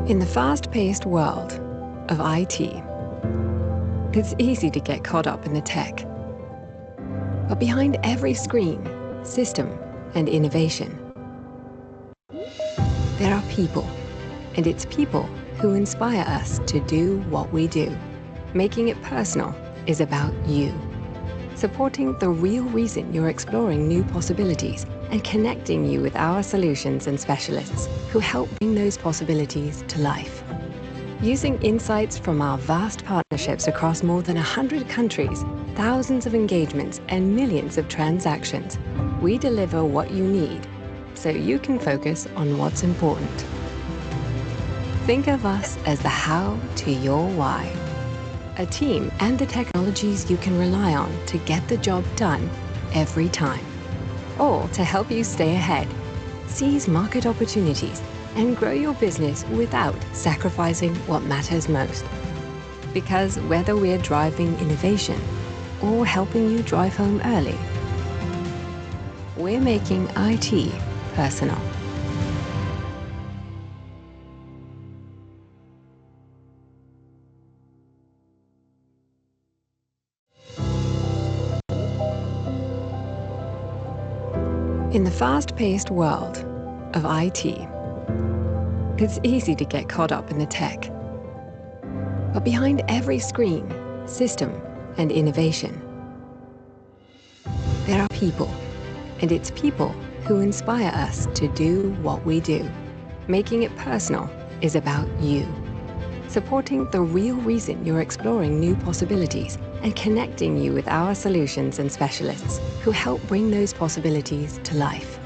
In the fast-paced world of IT, it's easy to get caught up in the tech. But behind every screen, system, and innovation, there are people. And it's people who inspire us to do what we do. Making it personal is about you. Supporting the real reason you're exploring new possibilities and connecting you with our solutions and specialists who help bring those possibilities to life. Using insights from our vast partnerships across more than 100 countries, thousands of engagements, and millions of transactions, we deliver what you need so you can focus on what's important. Think of us as the how to your why. A team and the technologies you can rely on to get the job done every time. All to help you stay ahead, seize market opportunities, and grow your business without sacrificing what matters most. Because whether we're driving innovation or helping you drive home early, we're making IT personal. In the fast-paced world of IT, it's easy to get caught up in the tech. But behind every screen, system, and innovation, there are people. And it's people who inspire us to do what we do. Making it personal is about you. Supporting the real reason you're exploring new possibilities and connecting you with our solutions and specialists who help bring those possibilities to life.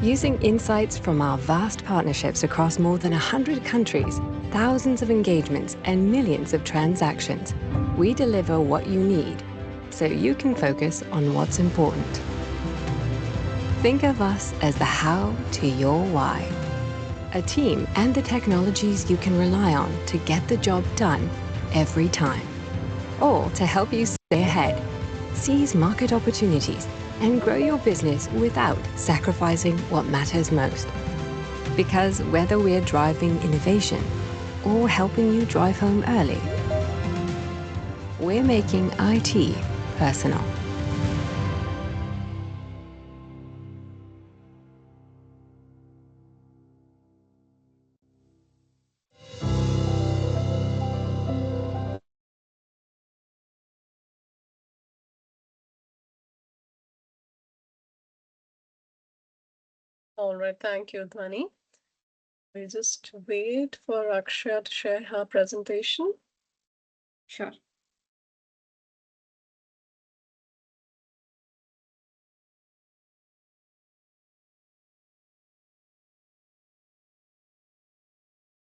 Using insights from our vast partnerships across more than 100 countries, thousands of engagements, and millions of transactions, we deliver what you need so you can focus on what's important. Think of us as the how to your why. A team and the technologies you can rely on to get the job done every time. All to help you stay ahead, seize market opportunities, and grow your business without sacrificing what matters most. Because whether we're driving innovation or helping you drive home early, we're making IT personal. All right, thank you, Dhani. We just wait for Akshay to share her presentation. Sure.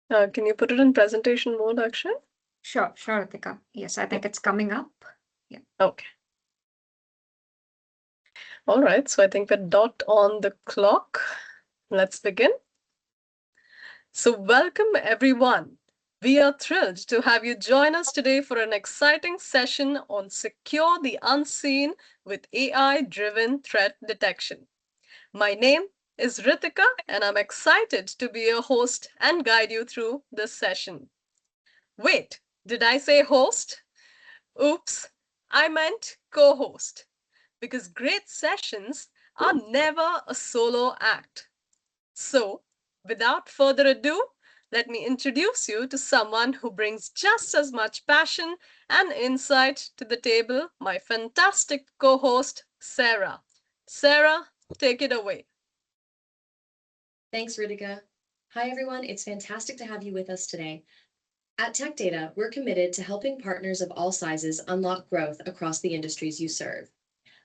Can you put it in presentation mode, Akshay? Sure, Ritika. Yes, I think it's coming up. Yeah. Okay. All right, so I think we're dot on the clock. Let's begin. So welcome everyone. We are thrilled to have you join us today for an exciting session on Secure the Unseen with AI-driven threat detection. My name is Ritika, and I'm excited to be your host and guide you through this session. Wait, did I say host? Oops, I meant co-host. Because great sessions are never a solo act. So, without further ado, let me introduce you to someone who brings just as much passion and insight to the table, my fantastic co-host, Sarah. Sarah, take it away. Thanks, Ritika. Hi, everyone. It's fantastic to have you with us today. At Tech Data, we're committed to helping partners of all sizes unlock growth across the industries you serve.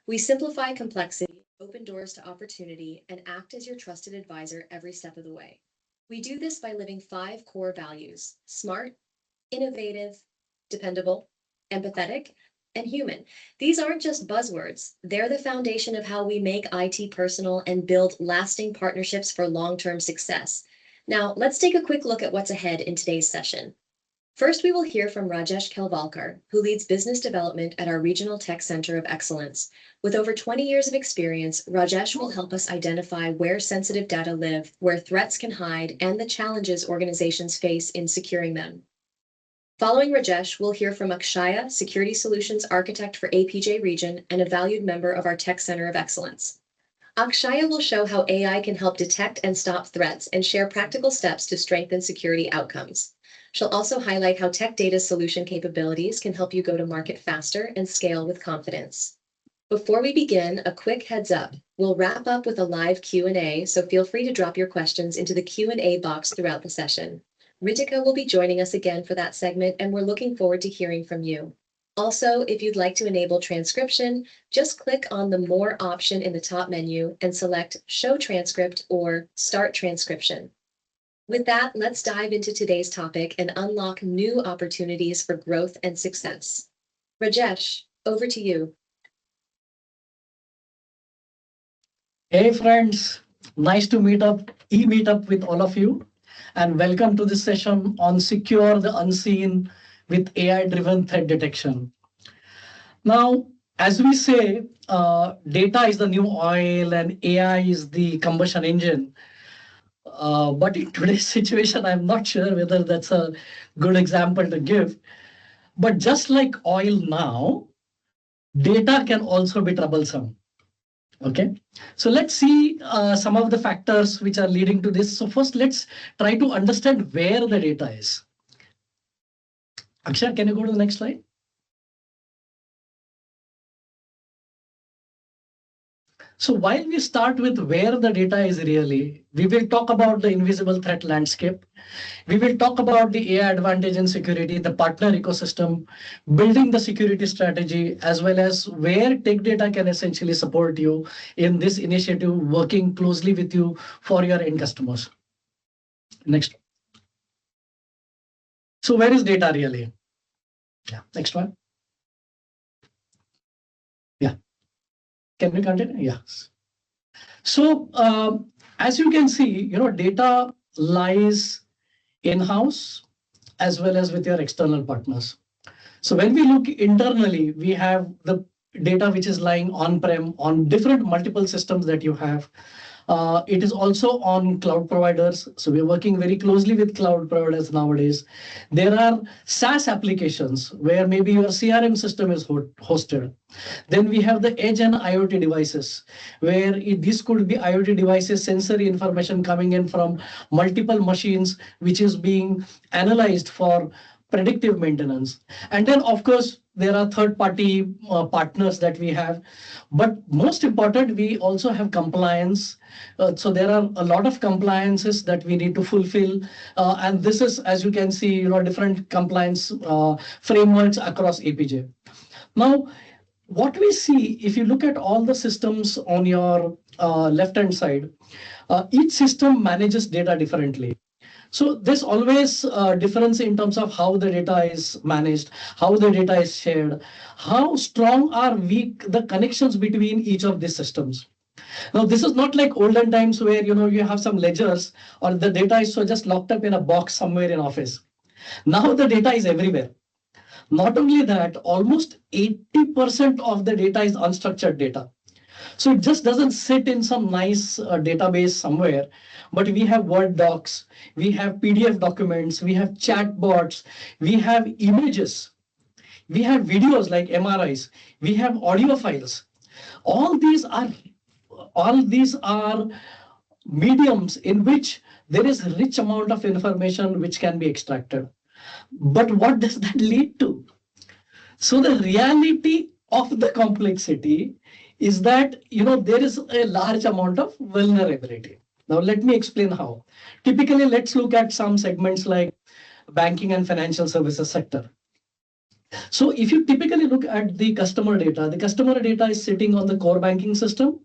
We simplify complexity, open doors to opportunity, and act as your trusted advisor every step of the way. We do this by living 5 core values: smart, innovative, dependable, empathetic, and human. These aren't just buzzwords, they're the foundation of how we make IT personal and build lasting partnerships for long term success. Now, let's take a quick look at what's ahead in today's session. First, we will hear from Rajesh Kelvalkar, who leads business development at our Regional Tech Center of Excellence. With over 20 years of experience, Rajesh will help us identify where sensitive data live, where threats can hide, and the challenges organizations face in securing them. Following Rajesh, we'll hear from Akshaya, Security Solutions Architect for APJ Region and a valued member of our Tech Center of Excellence. Akshaya will show how AI can help detect and stop threats and share practical steps to strengthen security outcomes. She'll also highlight how Tech Data's solution capabilities can help you go to market faster and scale with confidence. Before we begin, a quick heads up. We'll wrap up with a live Q&A, so feel free to drop your questions into the Q&A box throughout the session. Ritika will be joining us again for that segment, and we're looking forward to hearing from you. Also, if you'd like to enable transcription, just click on the More option in the top menu and select Show Transcript or Start Transcription. With that, let's dive into today's topic and unlock new opportunities for growth and success. Rajesh, over to you. Hey friends, nice to meet up with all of you, and welcome to this session on Secure the Unseen with AI-driven threat detection. Now, as we say, data is the new oil and AI is the combustion engine. But in today's situation, I'm not sure whether that's a good example to give. But just like oil now, data can also be troublesome. Okay, so let's see some of the factors which are leading to this. So first, let's try to understand where the data is. Akshay, can you go to the next slide? So while we start with where the data is really, we will talk about the invisible threat landscape. We will talk about the AI advantage in security, the partner ecosystem, building the security strategy, as well as where Tech Data can essentially support you in this initiative, working closely with you for your end customers. Next. So where is data really? Yeah, next one. Yeah. Can we continue? Yes. So as you can see, data lies in-house as well as with your external partners. So when we look internally, we have the data which is lying on-prem on different multiple systems that you have. It is also on cloud providers. So we're working very closely with cloud providers nowadays. There are SaaS applications where maybe your CRM system is hosted. Then we have the edge and IoT devices, where this could be IoT devices, sensory information coming in from multiple machines, which is being analyzed for predictive maintenance. And then, of course, there are third-party partners that we have. But most important, we also have compliance. So there are a lot of compliances that we need to fulfill. And this is, as you can see, different compliance frameworks across APJ. Now, what we see, if you look at all the systems on your left-hand side, each system manages data differently. So there's always a difference in terms of how the data is managed, how the data is shared, how strong or weak the connections between each of these systems. Now, this is not like olden times where you have some ledgers or the data is so just locked up in a box somewhere in office. Now the data is everywhere. Not only that, almost 80% of the data is unstructured data. So it just doesn't sit in some nice database somewhere, but we have Word docs, we have PDF documents, we have chatbots, we have images, we have videos like MRIs, we have audio files. All these are mediums in which there is a rich amount of information which can be extracted. But what does that lead to? So the reality of the complexity is that there is a large amount of vulnerability. Now let me explain how. Typically, let's look at some segments like banking and financial services sector. So if you typically look at the customer data is sitting on the core banking system.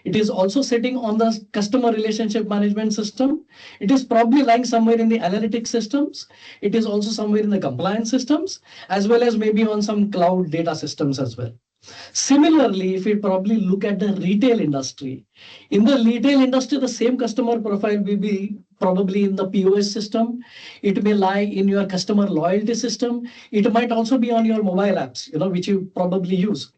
It is also sitting on the customer relationship management system. It is probably lying somewhere in the analytics systems. It is also somewhere in the compliance systems, as well as maybe on some cloud data systems as well. Similarly, if we probably look at the retail industry, in the retail industry, the same customer profile will be probably in the POS system. It may lie in your customer loyalty system. It might also be on your mobile apps, which you probably use.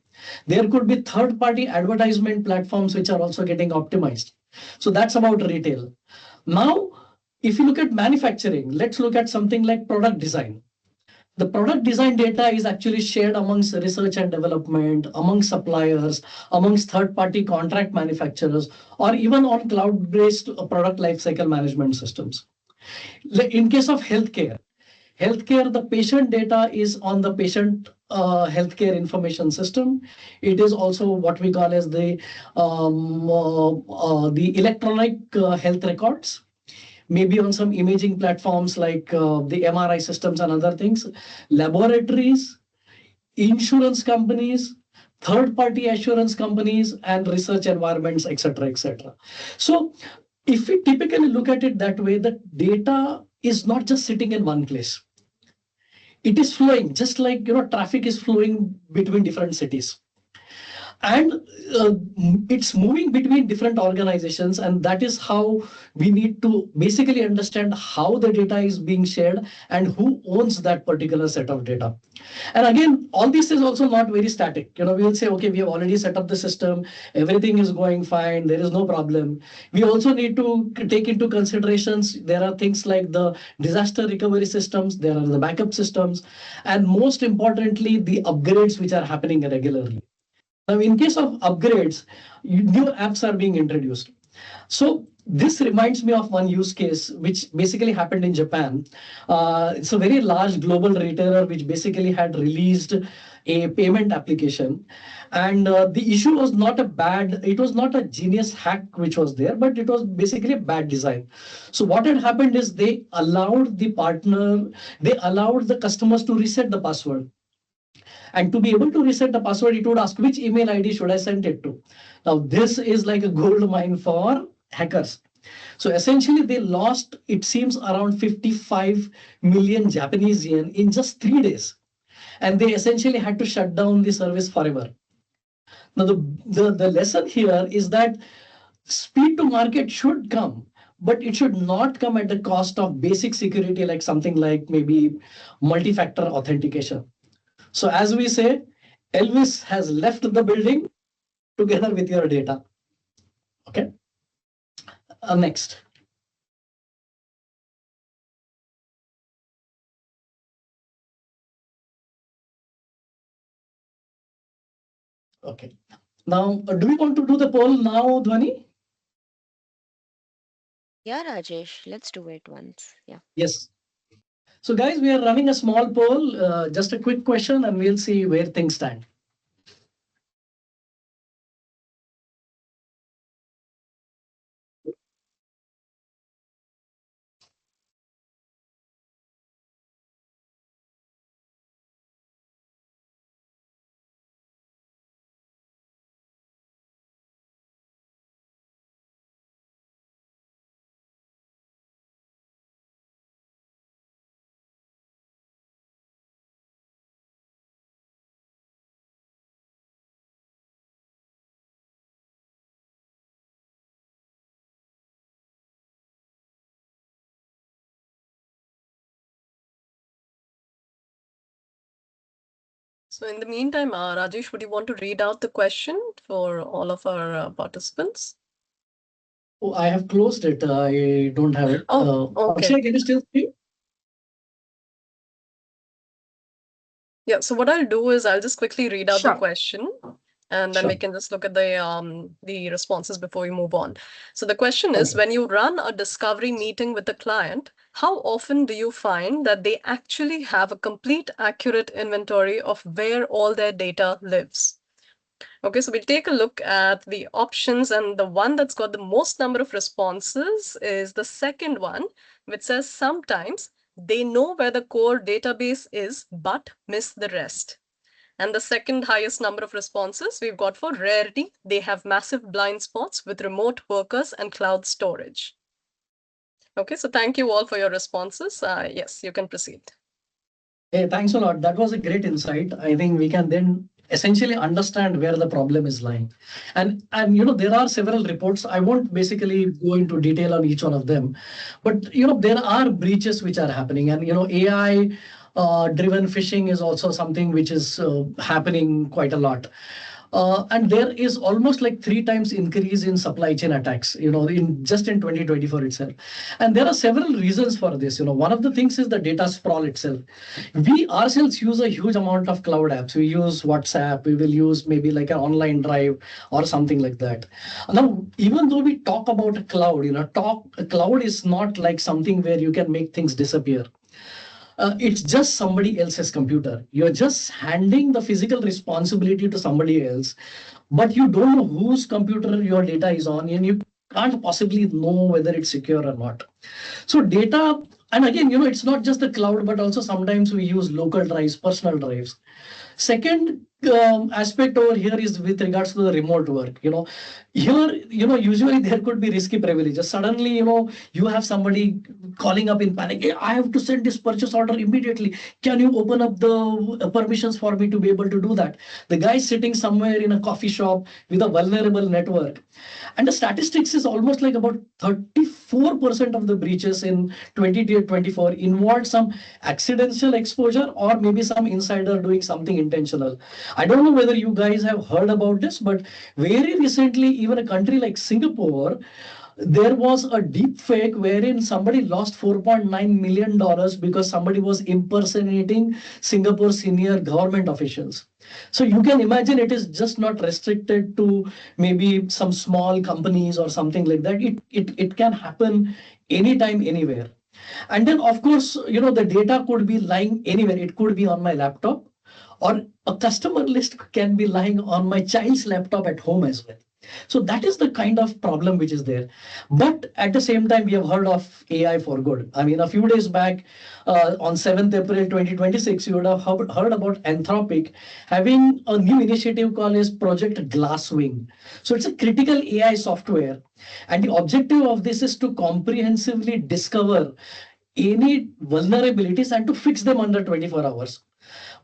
There could be third-party advertisement platforms which are also getting optimized. So that's about retail. Now, if you look at manufacturing, let's look at something like product design. The product design data is actually shared amongst research and development, amongst suppliers, amongst third-party contract manufacturers, or even on cloud-based product lifecycle management systems. In case of healthcare, the patient data is on the patient healthcare information system. It is also what we call as the electronic health records. Maybe on some imaging platforms like the MRI systems and other things, laboratories, insurance companies, third-party assurance companies, and research environments, etc., etc. So if we typically look at it that way, the data is not just sitting in one place. It is flowing, just like traffic is flowing between different cities. And it's moving between different organizations, and that is how we need to basically understand how the data is being shared and who owns that particular set of data. And again, all this is also not very static. We will say, okay, we have already set up the system, everything is going fine, there is no problem. We also need to take into considerations, there are things like the disaster recovery systems, there are the backup systems, and most importantly, the upgrades which are happening regularly. Now, in case of upgrades, new apps are being introduced. So this reminds me of one use case, which basically happened in Japan. It's a very large global retailer, which basically had released a payment application. And the issue was it was not a genius hack which was there, but it was basically a bad design. So what had happened is they allowed the customers to reset the password. And to be able to reset the password, it would ask which email ID should I send it to. Now, this is like a gold mine for hackers. So essentially, they lost, it seems, around 55 million Japanese yen in just 3 days. And they essentially had to shut down the service forever. Now, the lesson here is that speed to market should come, but it should not come at the cost of basic security, like something like maybe multi-factor authentication. So as we say, Elvis has left the building together with your data. Okay. Next. Okay. Now, do we want to do the poll now, Dhwani? Yeah, Rajesh, let's do it once. Yeah. Yes. So guys, we are running a small poll, just a quick question, and we'll see where things stand. So in the meantime, Rajesh, would you want to read out the question for all of our participants? Oh, I have closed it. I don't have it. Oh, okay. Akshay, can you still see? Yeah, so what I'll do is I'll just quickly read out the Sure. question, and then we Sure. can just look at the responses before we move on. So the question is, Okay. when you run a discovery meeting with a client, how often do you find that they actually have a complete, accurate inventory of where all their data lives? Okay, so we'll take a look at the options, and the one that's got the most number of responses is the second one, which says sometimes they know where the core database is, but miss the rest. And the second highest number of responses we've got for rarity, they have massive blind spots with remote workers and cloud storage. Okay, so thank you all for your responses. Yes, you can proceed. Hey, thanks a lot. That was a great insight. I think we can then essentially understand where the problem is lying. And there are several reports. I won't basically go into detail on each one of them, but there are breaches which are happening, and AI driven phishing is also something which is happening quite a lot. And there is almost like 3 times increase in supply chain attacks, in 2024 itself. And there are several reasons for this. One of the things is the data sprawl itself. We ourselves use a huge amount of cloud apps. We use WhatsApp, we will use maybe like an online drive or something like that. Now, even though we talk about a cloud, a cloud is not like something where you can make things disappear. It's just somebody else's computer. You're just handing the physical responsibility to somebody else, but you don't know whose computer your data is on, and you can't possibly know whether it's secure or not. So data, and again, it's not just the cloud, but also sometimes we use local drives, personal drives. Second aspect over here is with regards to the remote work. Here, usually there could be risky privileges. Suddenly, you have somebody calling up in panic. Hey, I have to send this purchase order immediately. Can you open up the permissions for me to be able to do that? The guy is sitting somewhere in a coffee shop with a vulnerable network. And the statistics is almost like about 34% of the breaches in 2024 involved some accidental exposure or maybe some insider doing something intentional. I don't know whether you guys have heard about this, but very recently, even a country like Singapore, there was a deep fake wherein somebody lost $4.9 million because somebody was impersonating Singapore senior government officials. So you can imagine it is just not restricted to maybe some small companies or something like that. It can happen anytime, anywhere. And then, of course, the data could be lying anywhere. It could be on my laptop, or a customer list can be lying on my child's laptop at home as well. So that is the kind of problem which is there. But at the same time, we have heard of AI for good. I mean, a few days back, on 7th April 2026, you would have heard about Anthropic having a new initiative called as Project Glasswing. So it's a critical AI software. And the objective of this is to comprehensively discover any vulnerabilities and to fix them under 24 hours.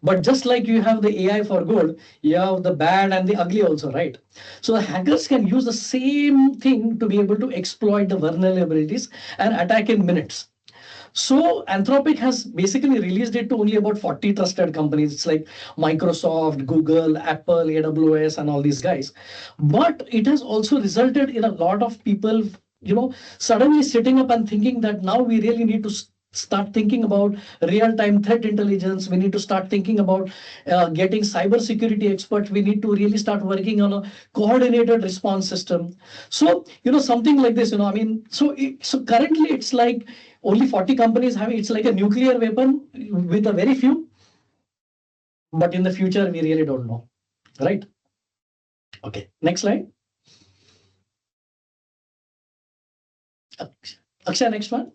But just like you have the AI for good, you have the bad and the ugly also, right? So the hackers can use the same thing to be able to exploit the vulnerabilities and attack in minutes. So Anthropic has basically released it to only about 40 trusted companies. It's like Microsoft, Google, Apple, AWS, and all these guys. But it has also resulted in a lot of people, suddenly sitting up and thinking that now we really need to start thinking about real-time threat intelligence. We need to start thinking about getting cybersecurity experts. We need to really start working on a coordinated response system. So, something like this, so currently it's like only 40 companies have it. It's like a nuclear weapon with a very few. But in the future, we really don't know, right? Okay, next slide. Akshay, next one.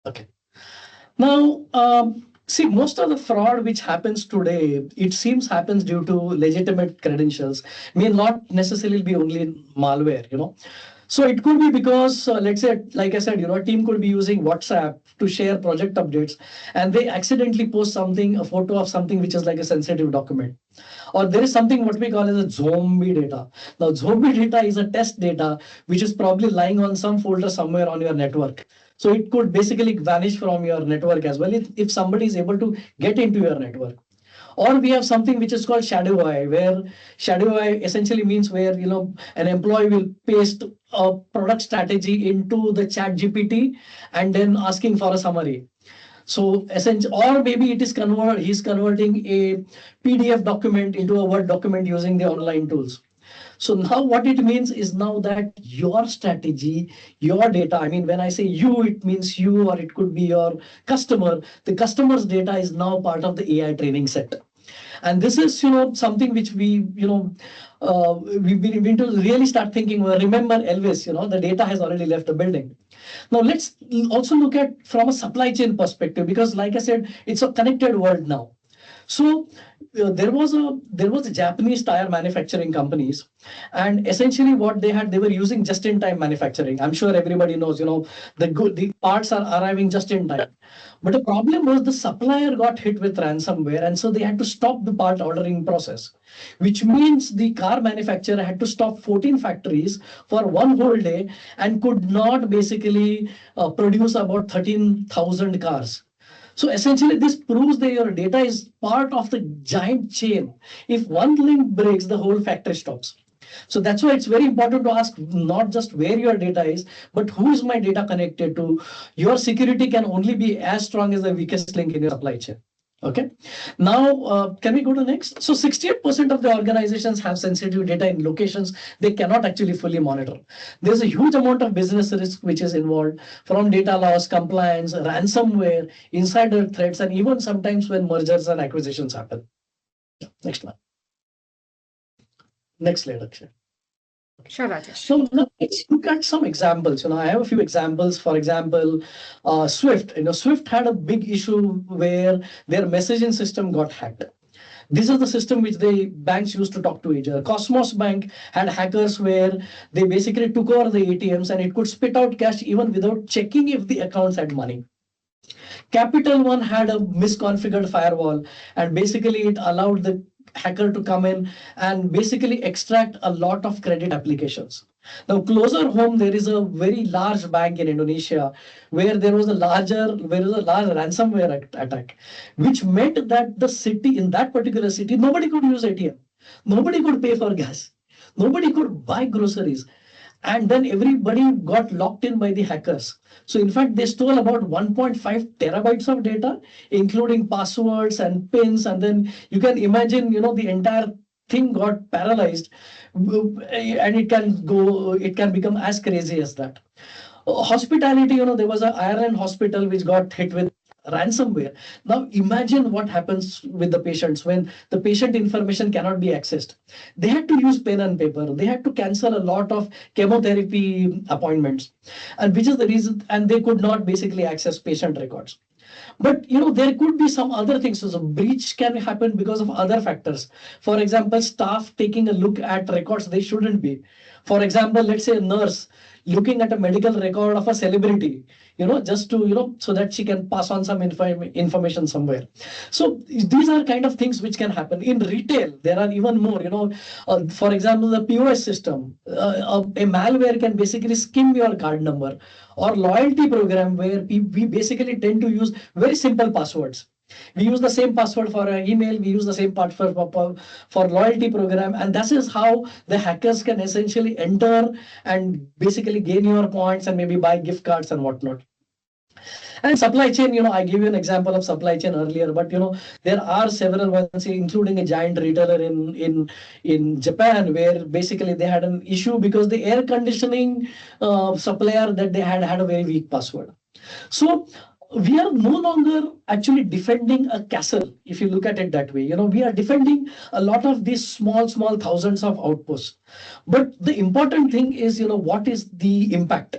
Okay. Now, see, most of the fraud which happens today, it seems happens due to legitimate credentials, may not necessarily be only malware, So it could be because, let's say, like I said, a team could be using WhatsApp to share project updates, and they accidentally post a photo of something which is like a sensitive document. Or there is something what we call as a zombie data. Now, zombie data is a test data, which is probably lying on some folder somewhere on your network. So it could basically vanish from your network as well if somebody is able to get into your network. Or we have something which is called shadow AI, where shadow AI essentially means where an employee will paste a product strategy into the chat GPT and then asking for a summary. So essentially, or maybe he's converting a PDF document into a Word document using the online tools. So now what it means is now that your strategy, your data, when I say you, it means you, or it could be your customer. The customer's data is now part of the AI training set. And this is, something which we've been to really start thinking. Well, remember Elvis, the data has already left the building. Now let's also look at from a supply chain perspective, because like I said, it's a connected world now. So there was a Japanese tire manufacturing companies, and essentially what they were using just-in-time manufacturing. I'm sure everybody knows, the parts are arriving just in time. But the problem was the supplier got hit with ransomware, and so they had to stop the part ordering process, which means the car manufacturer had to stop 14 factories for one whole day and could not basically produce about 13,000 cars. So essentially, this proves that your data is part of the giant chain. If one link breaks, the whole factory stops. So that's why it's very important to ask not just where your data is, but who is my data connected to. Your security can only be as strong as the weakest link in your supply chain. Okay. Now, can we go to next? So 68% of the organizations have sensitive data in locations they cannot actually fully monitor. There's a huge amount of business risk which is involved, from data loss, compliance, ransomware, insider threats, and even sometimes when mergers and acquisitions happen. Next one. Next slide, Akshay. Sure, Rajesh. So let's look at some examples. I have a few examples. For example, Swift. Swift had a big issue where their messaging system got hacked. This is the system which the banks used to talk to each other. Cosmos Bank had hackers where they basically took over the ATMs and it could spit out cash even without checking if the accounts had money. Capital One had a misconfigured firewall, and basically it allowed the hacker to come in and basically extract a lot of credit applications. Now, closer home, there is a very large bank in Indonesia where there was a large ransomware attack, which meant that the city, in that particular city, nobody could use ATM. Nobody could pay for gas. Nobody could buy groceries. And then everybody got locked in by the hackers. So in fact, they stole about 1.5 terabytes of data, including passwords and pins. And then you can imagine, the entire thing got paralyzed, and it can become as crazy as that. Hospitality, there was an Ireland hospital which got hit with ransomware. Now imagine what happens with the patients when the patient information cannot be accessed. They had to use pen and paper. They had to cancel a lot of chemotherapy appointments, and which is the reason, and they could not basically access patient records. But there could be some other things. So the breach can happen because of other factors. For example, staff taking a look at records they shouldn't be. For example, let's say a nurse looking at a medical record of a celebrity, just to, so that she can pass on some information somewhere. So these are kind of things which can happen. In retail, there are even more, for example, the POS system, a malware can basically skim your card number, or loyalty program where we basically tend to use very simple passwords. We use the same password for an email. We use the same password for loyalty program. And that is how the hackers can essentially enter and basically gain your points and maybe buy gift cards and whatnot. And supply chain, I gave you an example of supply chain earlier, but there are several ones, including a giant retailer in Japan, where basically they had an issue because the air conditioning supplier that they had a very weak password. So we are no longer actually defending a castle, if you look at it that way. We are defending a lot of these small thousands of outposts. But the important thing is, what is the impact?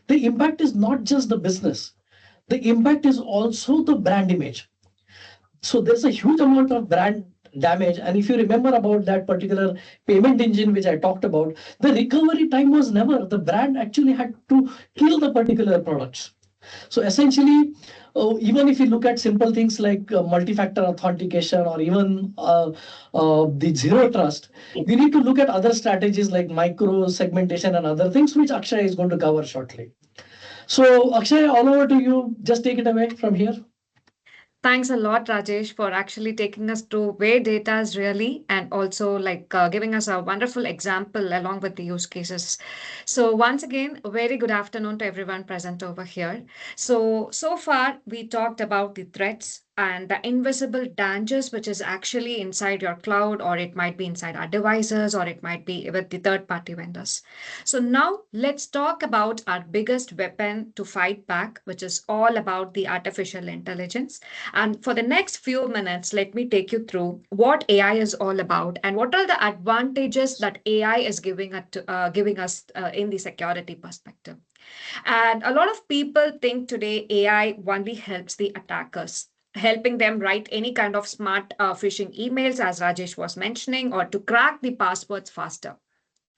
The impact is not just the business. The impact is also the brand image. So there's a huge amount of brand damage. And if you remember about that particular payment engine which I talked about, the recovery time was never. The brand actually had to kill the particular products. So essentially, even if you look at simple things like multi-factor authentication or even the zero trust, we need to look at other strategies like micro segmentation and other things, which Akshay is going to cover shortly. So Akshay, all over to you. Just take it away from here. Thanks a lot, Rajesh, for actually taking us to where data is really, and also giving us a wonderful example along with the use cases. So once again, a very good afternoon to everyone present over here. So far we talked about the threats and the invisible dangers, which is actually inside your cloud, or it might be inside our devices, or it might be with the third-party vendors. So now let's talk about our biggest weapon to fight back, which is all about the artificial intelligence. And for the next few minutes, let me take you through what AI is all about and what are the advantages that AI is giving us in the security perspective. And a lot of people think today AI only helps the attackers. helping them write any kind of smart phishing emails, as Rajesh was mentioning, or to crack the passwords faster.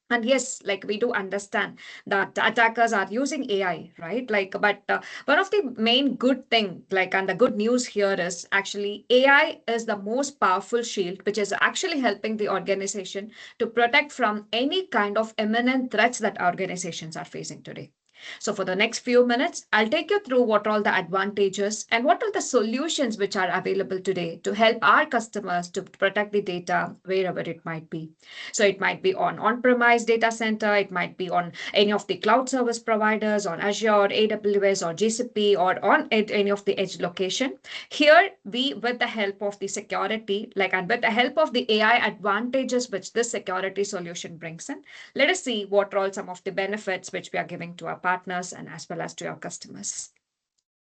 And yes, like we do understand that attackers are using AI, right? Like, but one of the main good thing, like, and the good news here is actually AI is the most powerful shield, which is actually helping the organization to protect from any kind of imminent threats that organizations are facing today. So for the next few minutes, I'll take you through what are all the advantages and what are the solutions which are available today to help our customers to protect the data wherever it might be. So it might be on on-premise data center, it might be on any of the cloud service providers, on Azure, AWS, or GCP, or on any of the edge location. Here, we, with the help of the security, like, and with the help of the AI advantages which this security solution brings in, let us see what are all some of the benefits which we are giving to our partners and as well as to our customers.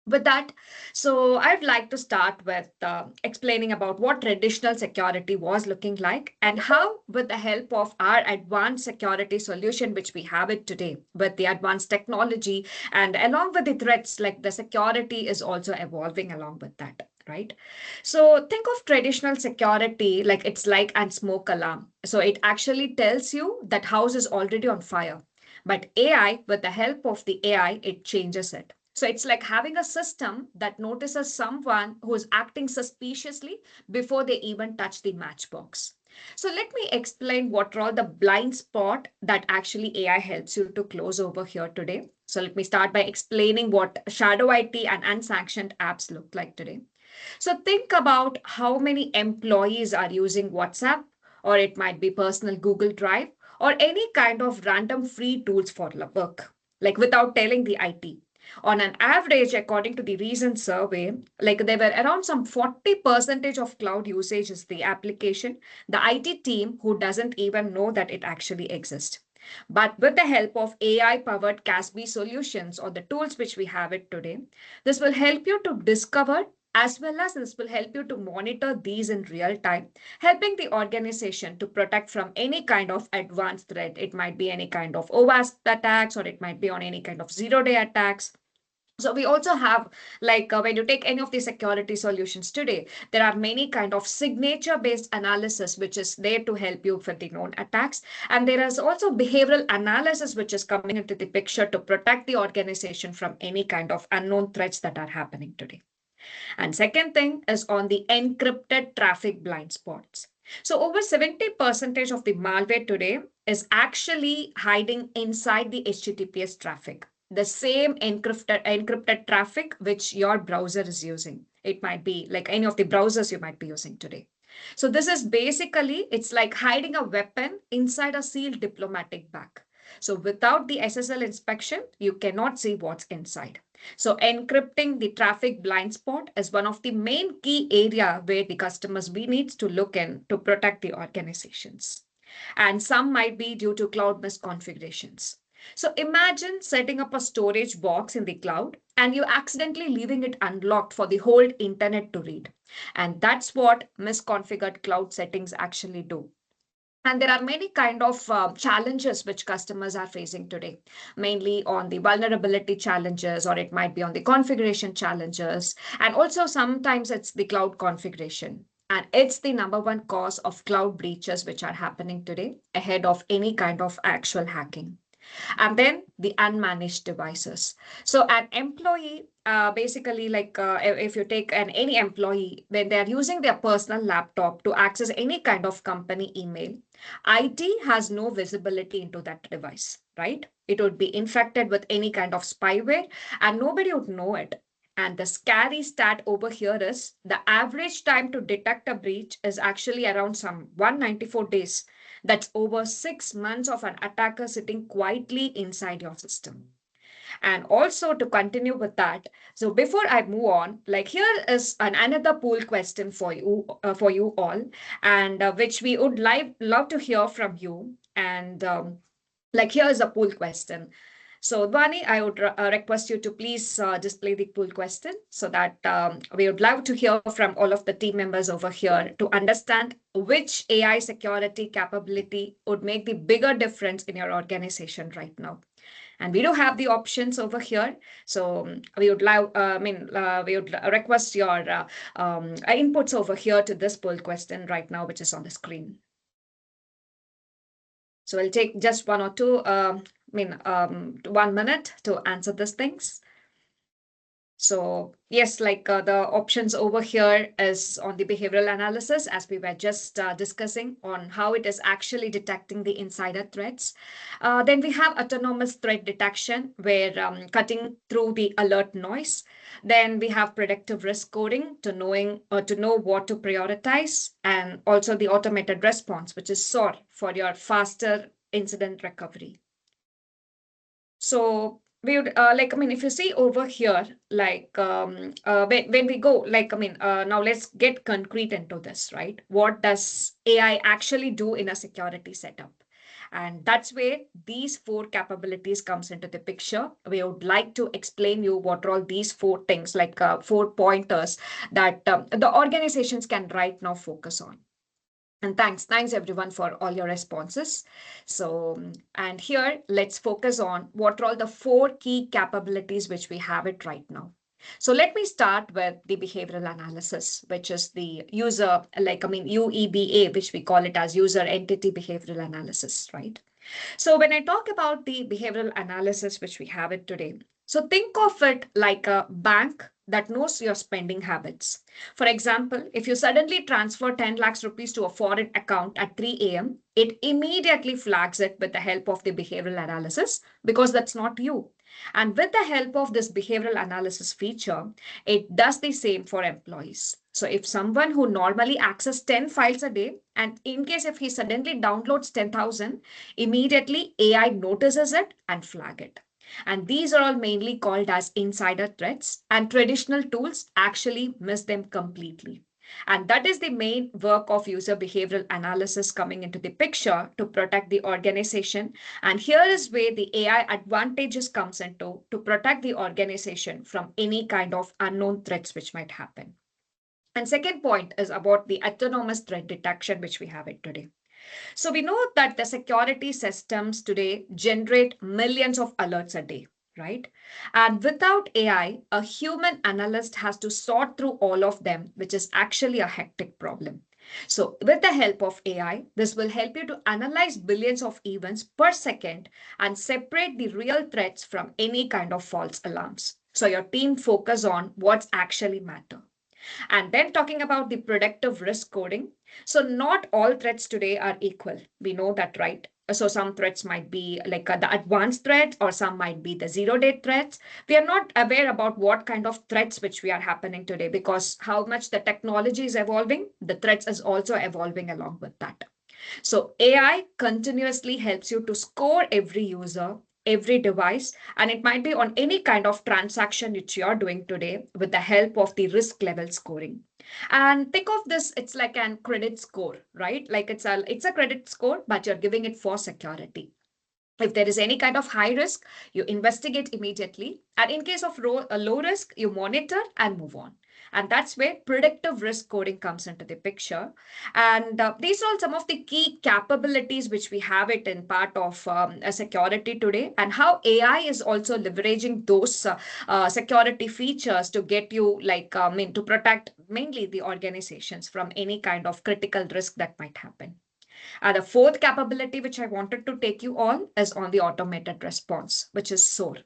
With that, so I'd like to start with explaining about what traditional security was looking like and how, with the help of our advanced security solution, which we have it today, with the advanced technology and along with the threats, like the security is also evolving along with that. Right. So think of traditional security like it's like an smoke alarm. So it actually tells you that house is already on fire. But AI, with the help of the AI, it changes it. So it's like having a system that notices someone who is acting suspiciously before they even touch the matchbox. So let me explain what are all the blind spot that actually AI helps you to close over here today. So let me start by explaining what shadow IT and unsanctioned apps look like today. So think about how many employees are using WhatsApp, or it might be personal Google Drive, or any kind of random free tools for work, like without telling the IT. On an average, according to the recent survey, like there were around some 40% of cloud usage is the application, the IT team who doesn't even know that it actually exists. But with the help of AI-powered CASB solutions or the tools which we have it today, this will help you to discover as well as this will help you to monitor these in real time, helping the organization to protect from any kind of advanced threat. It might be any kind of OWASP attacks, or it might be on any kind of zero-day attacks. So we also have, like when you take any of the security solutions today, there are many kind of signature based analysis which is there to help you with the known attacks. And there is also behavioral analysis which is coming into the picture to protect the organization from any kind of unknown threats that are happening today. And second thing is on the encrypted traffic blind spots. So over 70% of the malware today is actually hiding inside the HTTPS traffic, the same encrypted traffic which your browser is using. It might be like any of the browsers you might be using today. So this is basically, it's like hiding a weapon inside a sealed diplomatic bag. So without the SSL inspection, you cannot see what's inside. So encrypting the traffic blind spot is one of the main key area where the customers we needs to look in to protect the organizations. And some might be due to cloud misconfigurations. So imagine setting up a storage box in the cloud and you accidentally leaving it unlocked for the whole internet to read. And that's what misconfigured cloud settings actually do. And there are many kind of challenges which customers are facing today, mainly on the vulnerability challenges, or it might be on the configuration challenges. And also sometimes it's the cloud configuration. And it's the number one cause of cloud breaches which are happening today ahead of any kind of actual hacking. And then the unmanaged devices. So an employee, basically like if you take any employee, when they're using their personal laptop to access any kind of company email, IT has no visibility into that device, right? It would be infected with any kind of spyware and nobody would know it. And the scary stat over here is the average time to detect a breach is actually around some 194 days. That's over 6 months of an attacker sitting quietly inside your system. And also to continue with that, so before I move on, like here is another poll question for you all, and which we would love to hear from you. And like here is a poll question. So Dwani, I would request you to please display the poll question so that we would love to hear from all of the team members over here to understand which AI security capability would make the bigger difference in your organization right now. And we do have the options over here. So we would we would request your inputs over here to this poll question right now, which is on the screen. So we'll take just 1 or 2, 1 minute to answer these things. So yes, like the options over here is on the behavioral analysis, as we were just discussing on how it is actually detecting the insider threats. Then we have autonomous threat detection, where cutting through the alert noise. Then we have predictive risk coding to know what to prioritize, and also the automated response, which is SOAR, for your faster incident recovery. So we would if you see over here, when we go, now let's get concrete into this, right? What does AI actually do in a security setup? And that's where these 4 capabilities comes into the picture. We would like to explain you what are all these 4 things, 4 pointers that the organizations can right now focus on. And thanks everyone for all your responses. So, and here let's focus on what are all the 4 key capabilities which we have it right now. So let me start with the behavioral analysis, which is the user, UEBA, which we call it as user entity behavioral analysis, right? So when I talk about the behavioral analysis, which we have it today, so think of it like a bank that knows your spending habits. For example, if you suddenly transfer 10 lakhs rupees to a foreign account at 3 a.m., it immediately flags it with the help of the behavioral analysis because that's not you. And with the help of this behavioral analysis feature, it does the same for employees. So if someone who normally accesses 10 files a day, and in case if he suddenly downloads 10,000, immediately AI notices it and flag it. And these are all mainly called as insider threats, and traditional tools actually miss them completely. And that is the main work of user behavioral analysis coming into the picture to protect the organization. And here is where the AI advantages comes into to protect the organization from any kind of unknown threats which might happen. And second point is about the autonomous threat detection, which we have it today. So we know that the security systems today generate millions of alerts a day, right? And without AI, a human analyst has to sort through all of them, which is actually a hectic problem. So with the help of AI, this will help you to analyze billions of events per second and separate the real threats from any kind of false alarms. So your team focus on what's actually matter. And then talking about the predictive risk coding. So not all threats today are equal. We know that, right? So some threats might be like the advanced threats, or some might be the 0-day threats. We are not aware about what kind of threats which we are happening today, because how much the technology is evolving, the threats is also evolving along with that. So AI continuously helps you to score every user, every device, and it might be on any kind of transaction which you're doing today with the help of the risk level scoring. And think of this, it's like an credit score, right? Like it's a credit score, but you're giving it for security. If there is any kind of high risk, you investigate immediately. And in case of a low risk, you monitor and move on. And that's where predictive risk coding comes into the picture. And these are all some of the key capabilities which we have it in part of security today, and how AI is also leveraging those security features to get you to protect mainly the organizations from any kind of critical risk that might happen. The fourth capability which I wanted to take you on is on the automated response, which is SOAR.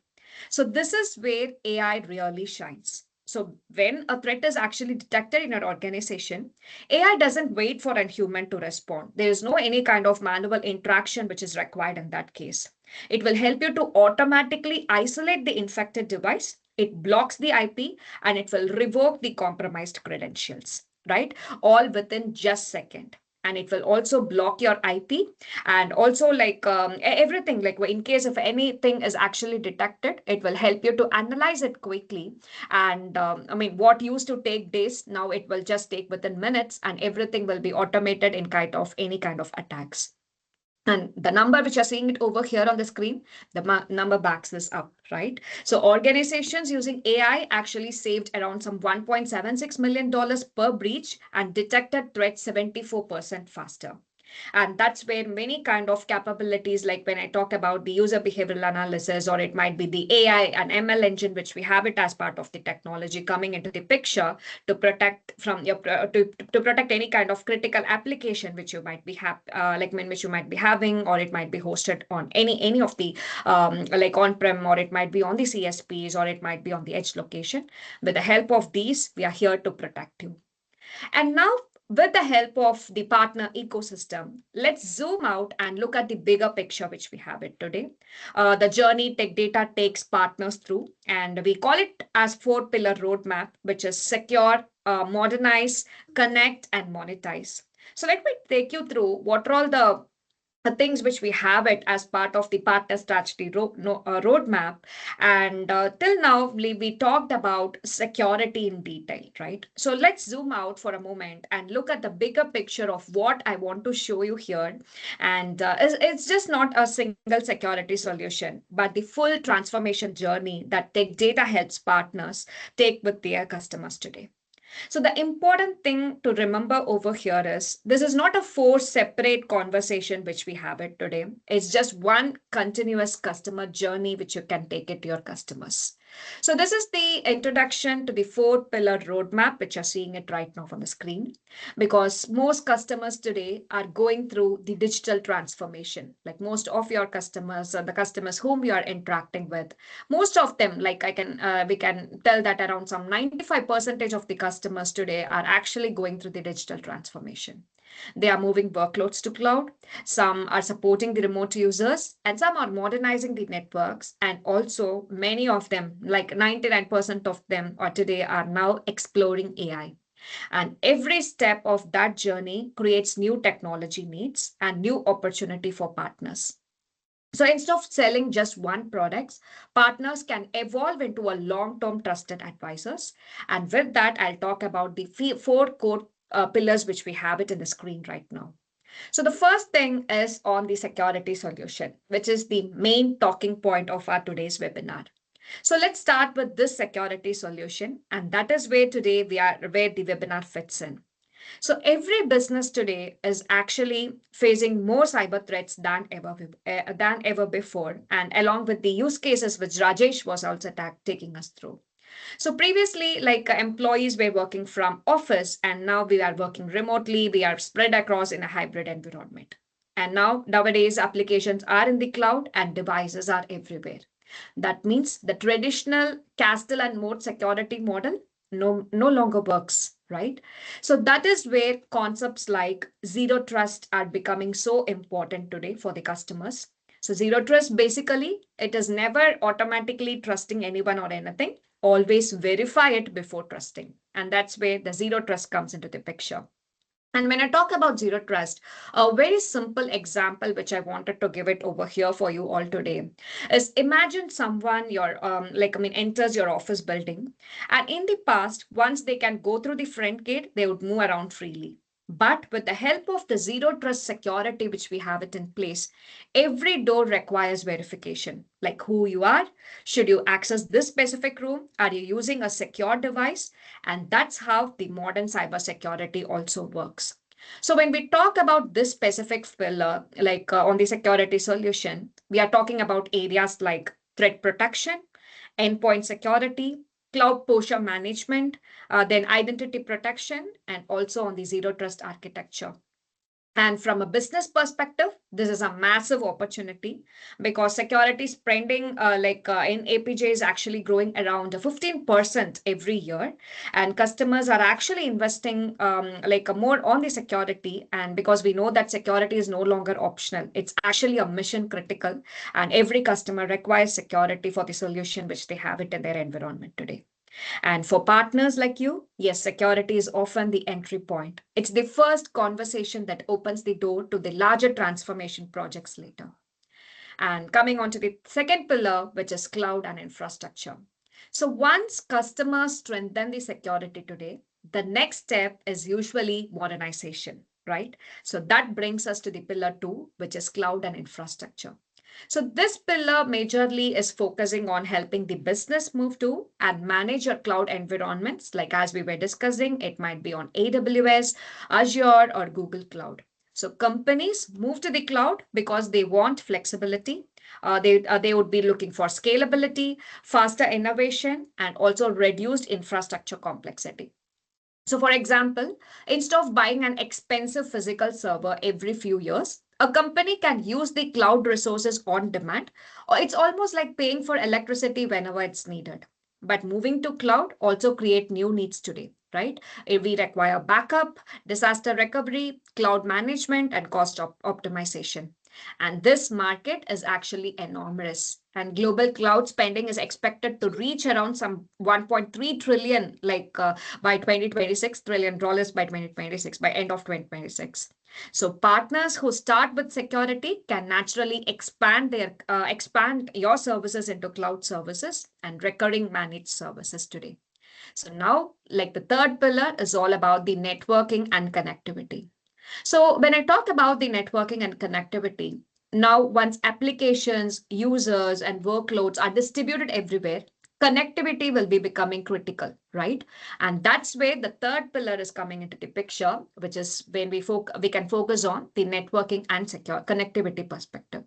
So this is where AI really shines. So when a threat is actually detected in an organization, AI doesn't wait for a human to respond. There is no any kind of manual interaction which is required in that case. It will help you to automatically isolate the infected device. It blocks the IP and it will revoke the compromised credentials, right? All within just a second. And it will also block your IP, and also everything, like in case if anything is actually detected, it will help you to analyze it quickly. And what used to take days, now it will just take within minutes, and everything will be automated in kind of any kind of attacks. And the number which you're seeing it over here on the screen, the number backs this up, right? So organizations using AI actually saved around some $1.76 million per breach and detected threats 74% faster. And that's where many kind of capabilities, like when I talk about the user behavioral analysis, or it might be the AI and ML engine, which we have it as part of the technology coming into the picture to protect from your to protect any kind of critical application which you might be which you might be having, or it might be hosted on any of the like on-prem, or it might be on the CSPs, or it might be on the edge location. With the help of these, we are here to protect you. And now, with the help of the partner ecosystem, let's zoom out and look at the bigger picture which we have it today. The journey Tech Data takes partners through, and we call it as 4-pillar roadmap, which is secure, modernize, connect, and monetize. So let me take you through what are all the things which we have it as part of the partner strategy roadmap. And till now, we talked about security in detail, right? So let's zoom out for a moment and look at the bigger picture of what I want to show you here. And it's just not a single security solution, but the full transformation journey that Tech Data helps partners take with their customers today. So the important thing to remember over here is this is not a 4 separate conversation which we have it today. It's just one continuous customer journey which you can take it to your customers. So this is the introduction to the 4-pillar roadmap, which you're seeing it right now on the screen, because most customers today are going through the digital transformation. Like most of your customers, the customers whom you are interacting with, most of them, like we can tell that around some 95% of the customers today are actually going through the digital transformation. They are moving workloads to cloud. Some are supporting the remote users, and some are modernizing the networks. And also many of them, like 99% of them are today are now exploring AI. And every step of that journey creates new technology needs and new opportunity for partners. So instead of selling just one product, partners can evolve into a long-term trusted advisors. And with that, I'll talk about the 4 core pillars which we have it in the screen right now. So the first thing is on the security solution, which is the main talking point of our today's webinar. So let's start with this security solution, and that is where today where the webinar fits in. So every business today is actually facing more cyber threats than ever before, and along with the use cases which Rajesh was also taking us through. So previously, like employees were working from office, and now we are working remotely. We are spread across in a hybrid environment. And now nowadays, applications are in the cloud and devices are everywhere. That means the traditional castle and moat security model no longer works, right? So that is where concepts like zero trust are becoming so important today for the customers. So zero trust, basically, it is never automatically trusting anyone or anything. Always verify it before trusting. And that's where the zero trust comes into the picture. And when I talk about zero trust, a very simple example which I wanted to give it over here for you all today is imagine someone enters your office building, and in the past, once they can go through the front gate, they would move around freely. But with the help of the zero trust security, which we have it in place, every door requires verification, like who you are, should you access this specific room, are you using a secure device? And that's how the modern cybersecurity also works. So when we talk about this specific pillar, on the security solution, we are talking about areas like threat protection, endpoint security, cloud posture management, then identity protection, and also on the zero trust architecture. And from a business perspective, this is a massive opportunity because security spending in APJ is actually growing around 15% every year. And customers are actually investing more on the security. And because we know that security is no longer optional, it's actually a mission critical. And every customer requires security for the solution which they have it in their environment today. And for partners like you, yes, security is often the entry point. It's the first conversation that opens the door to the larger transformation projects later. And coming on to the second pillar, which is cloud and infrastructure. So once customers strengthen the security today, the next step is usually modernization, right? So that brings us to the pillar 2, which is cloud and infrastructure. So this pillar majorly is focusing on helping the business move to and manage your cloud environments. Like as we were discussing, it might be on AWS, Azure, or Google Cloud. So companies move to the cloud because they want flexibility. They would be looking for scalability, faster innovation, and also reduced infrastructure complexity. So for example, instead of buying an expensive physical server every few years, a company can use the cloud resources on demand, or it's almost like paying for electricity whenever it's needed. But moving to cloud also create new needs today, right? We require backup, disaster recovery, cloud management, and cost optimization. And this market is actually enormous. And global cloud spending is expected to reach around some 1.3 trillion, by 2026, $1 trillion by 2026, by end of 2026. So partners who start with security can naturally expand your services into cloud services and recurring managed services today. So now, like the third pillar is all about the networking and connectivity. So when I talk about the networking and connectivity, now once applications, users, and workloads are distributed everywhere, connectivity will be becoming critical, right? And that's where the third pillar is coming into the picture, which is when we can focus on the networking and secure connectivity perspective.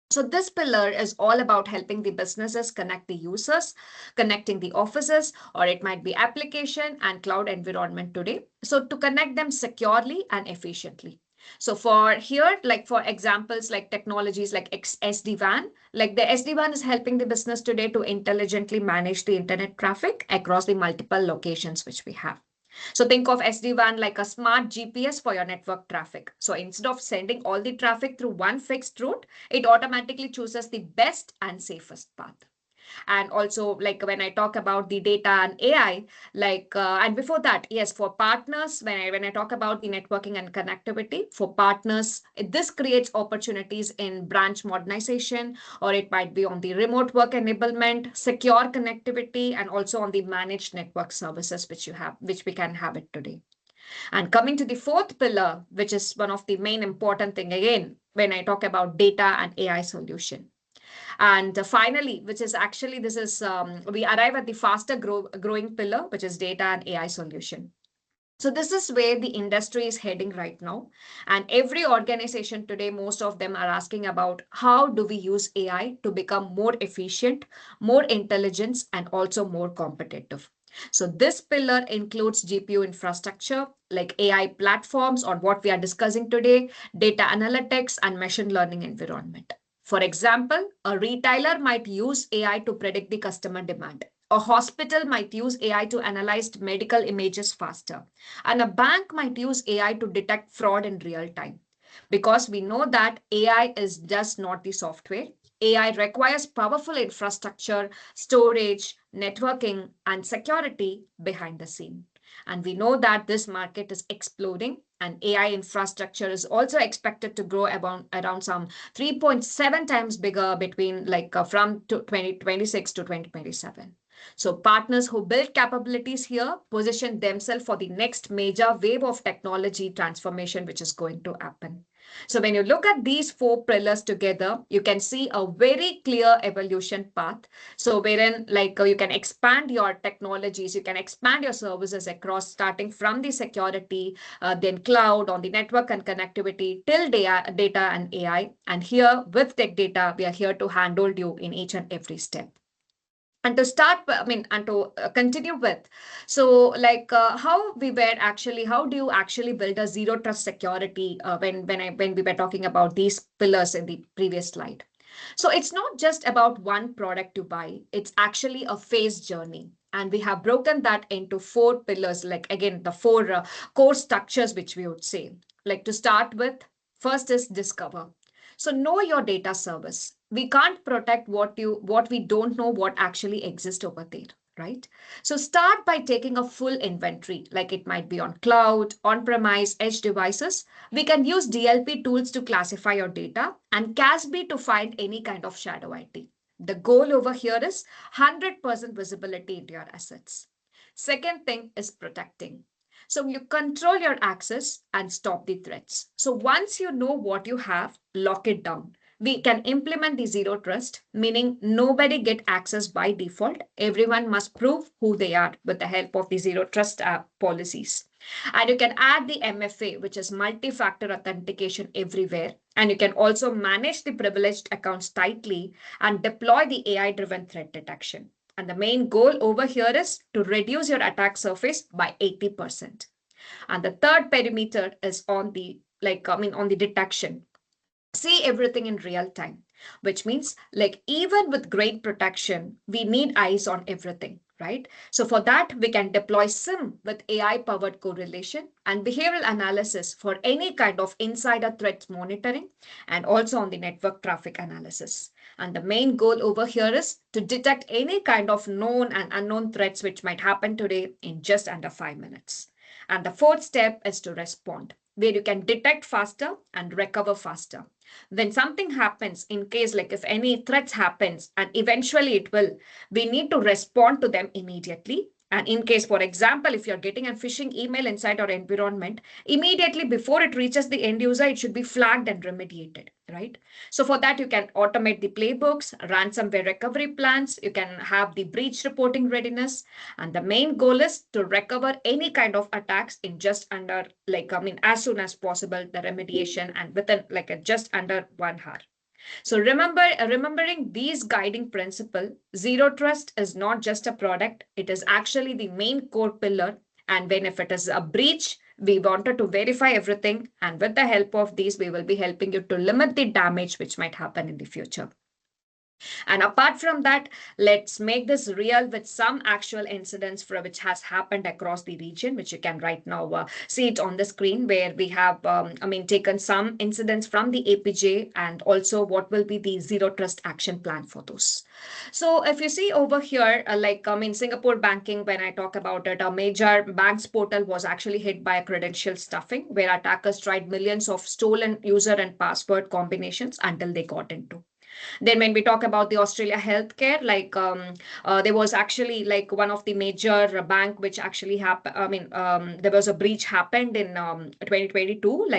So this pillar is all about helping the businesses connect the users, connecting the offices, or it might be application and cloud environment today. So to connect them securely and efficiently. So for here, like for examples like technologies like SD-WAN, like the SD-WAN is helping the business today to intelligently manage the internet traffic across the multiple locations which we have. So think of SD-WAN like a smart GPS for your network traffic. So instead of sending all the traffic through one fixed route, it automatically chooses the best and safest path. And also, like when I talk about the data and AI, and before that, yes, for partners, when I talk about the networking and connectivity for partners, this creates opportunities in branch modernization, or it might be on the remote work enablement, secure connectivity, and also on the managed network services which we can have it today. And coming to the fourth pillar, which is one of the main important thing again, when I talk about data and AI solution. And finally, which is actually, we arrive at the faster growing pillar, which is data and AI solution. So this is where the industry is heading right now. And every organization today, most of them are asking about how do we use AI to become more efficient, more intelligent, and also more competitive. So this pillar includes GPU infrastructure, like AI platforms or what we are discussing today, data analytics, and machine learning environment. For example, a retailer might use AI to predict the customer demand. A hospital might use AI to analyze medical images faster. And a bank might use AI to detect fraud in real time. Because we know that AI is just not the software. AI requires powerful infrastructure, storage, networking, and security behind the scene. And we know that this market is exploding, and AI infrastructure is also expected to grow around some 3.7 times bigger from 2026 to 2027. So partners who build capabilities here position themselves for the next major wave of technology transformation, which is going to happen. So when you look at these four pillars together, you can see a very clear evolution path. So wherein you can expand your technologies, you can expand your services across, starting from the security, then cloud, on the network and connectivity, till data and AI. And here with Tech Data, we are here to handle you in each and every step. And to start, and to continue with, so how do you actually build a zero trust security when we were talking about these pillars in the previous slide? So it's not just about one product to buy, it's actually a phased journey. And we have broken that into four pillars, the four core structures, which we would say. Like to start with, first is discover. So know your data service. We can't protect what we don't know what actually exists over there, right? So start by taking a full inventory, like it might be on cloud, on-premise, edge devices. We can use DLP tools to classify your data and CASB to find any kind of shadow IT. The goal over here is 100% visibility into your assets. Second thing is protecting. So you control your access and stop the threats. So once you know what you have, lock it down. We can implement the zero trust, meaning nobody get access by default. Everyone must prove who they are with the help of the zero trust policies. And you can add the MFA, which is multi-factor authentication everywhere. And you can also manage the privileged accounts tightly and deploy the AI-driven threat detection. And the main goal over here is to reduce your attack surface by 80%. And the third perimeter is on the on the detection. See everything in real time, which means like even with great protection, we need eyes on everything, right? So for that, we can deploy SIM with AI powered correlation and behavioral analysis for any kind of insider threats monitoring and also on the network traffic analysis. And the main goal over here is to detect any kind of known and unknown threats which might happen today in just under 5 minutes. And the fourth step is to respond, where you can detect faster and recover faster. When something happens, in case like if any threats happens, and eventually it will, we need to respond to them immediately. And in case, for example, if you're getting a phishing email inside our environment, immediately before it reaches the end user, it should be flagged and remediated, right? So for that, you can automate the playbooks, ransomware recovery plans, you can have the breach reporting readiness. And the main goal is to recover any kind of attacks in just under, as soon as possible, the remediation and within just under 1 hour. So remembering these guiding principle, zero trust is not just a product, it is actually the main core pillar. And when if it is a breach, we wanted to verify everything. And with the help of these, we will be helping you to limit the damage which might happen in the future. And apart from that, let's make this real with some actual incidents for which has happened across the region, which you can right now see it on the screen, where we have, taken some incidents from the APJ and also what will be the zero trust action plan for those. So if you see over here, Singapore banking, when I talk about it, a major bank's portal was actually hit by a credential stuffing, where attackers tried millions of stolen user and password combinations until they got into. Then when we talk about the Australia healthcare, there was actually one of the major bank which actually happened. There was a breach happened in 2022,